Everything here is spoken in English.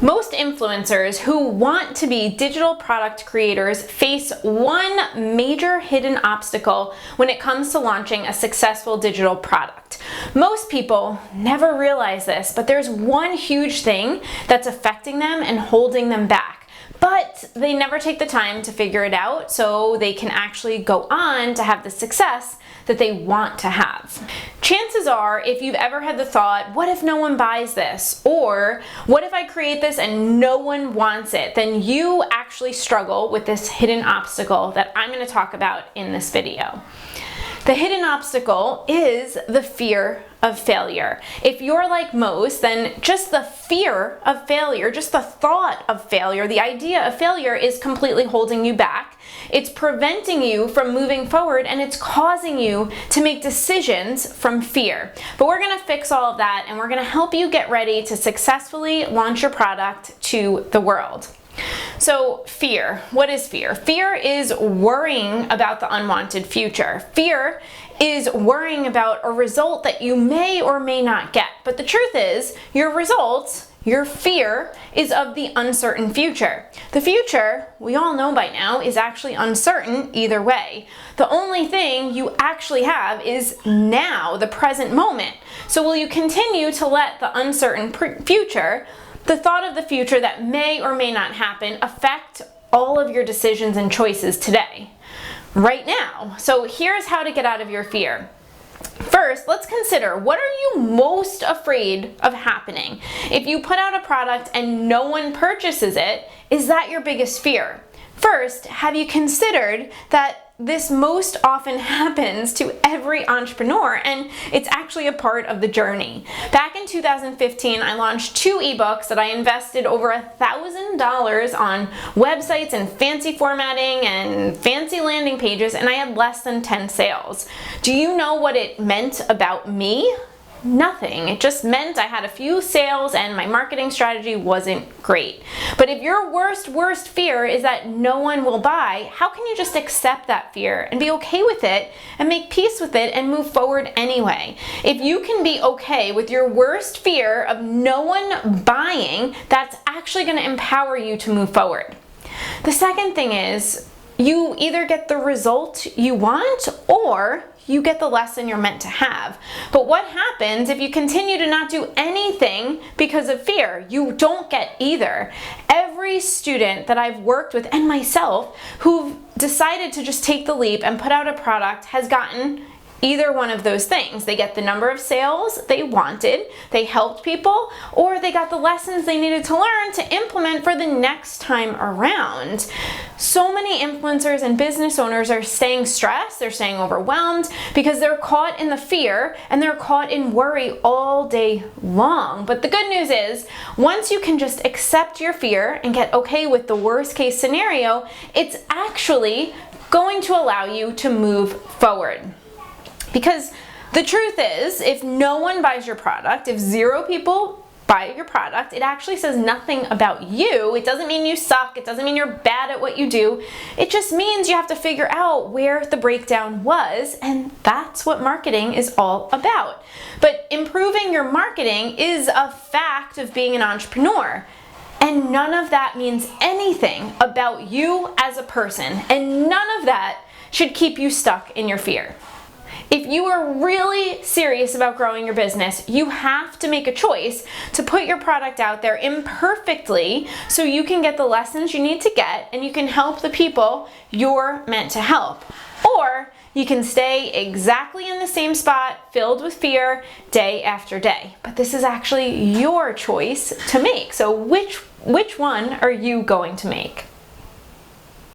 Most influencers who want to be digital product creators face one major hidden obstacle when it comes to launching a successful digital product. Most people never realize this, but there's one huge thing that's affecting them and holding them back. But they never take the time to figure it out so they can actually go on to have the success that they want to have. Chances are, if you've ever had the thought, what if no one buys this? Or what if I create this and no one wants it? Then you actually struggle with this hidden obstacle that I'm going to talk about in this video. The hidden obstacle is the fear of failure. If you're like most, then just the fear of failure, just the thought of failure, the idea of failure is completely holding you back. It's preventing you from moving forward, and it's causing you to make decisions from fear. But we're going to fix all of that, and we're going to help you get ready to successfully launch your product to the world. So fear, what is fear? Fear is worrying about the unwanted future. Fear is worrying about a result that you may or may not get. But the truth is, your result, your fear, is of the uncertain future. The future, we all know by now, is actually uncertain either way. The only thing you actually have is now, the present moment. So will you continue to let the uncertain future, the thought of the future that may or may not happen, affect all of your decisions and choices today, right now? So here's how to get out of your fear. First, let's consider, what are you most afraid of happening? If you put out a product and no one purchases it, is that your biggest fear? First, have you considered that this most often happens to every entrepreneur, and it's actually a part of the journey. Back in 2015, I launched 2 ebooks that I invested over $1,000 on websites and fancy formatting and fancy landing pages, and I had less than 10 sales. Do you know what it meant about me? Nothing. It just meant I had a few sales and my marketing strategy wasn't great. But if your worst fear is that no one will buy, how can you just accept that fear and be okay with it and make peace with it and move forward anyway? If you can be okay with your worst fear of no one buying, that's actually going to empower you to move forward. The second thing is, you either get the result you want or you get the lesson you're meant to have. But what happens if you continue to not do anything because of fear? You don't get either. Every student that I've worked with, and myself, who've decided to just take the leap and put out a product has gotten either one of those things. They get the number of sales they wanted, they helped people, or they got the lessons they needed to learn to implement for the next time around. So many influencers and business owners are staying stressed, they're staying overwhelmed because they're caught in the fear and they're caught in worry all day long. But the good news is, once you can just accept your fear and get okay with the worst case scenario, it's actually going to allow you to move forward. Because the truth is, if no one buys your product, if 0 people buy your product, it actually says nothing about you. It doesn't mean you suck. It doesn't mean you're bad at what you do. It just means you have to figure out where the breakdown was, and that's what marketing is all about. But improving your marketing is a fact of being an entrepreneur. And none of that means anything about you as a person, and none of that should keep you stuck in your fear. If you are really serious about growing your business, you have to make a choice to put your product out there imperfectly so you can get the lessons you need to get and you can help the people you're meant to help. Or you can stay exactly in the same spot, filled with fear, day after day. But this is actually your choice to make. So which one are you going to make?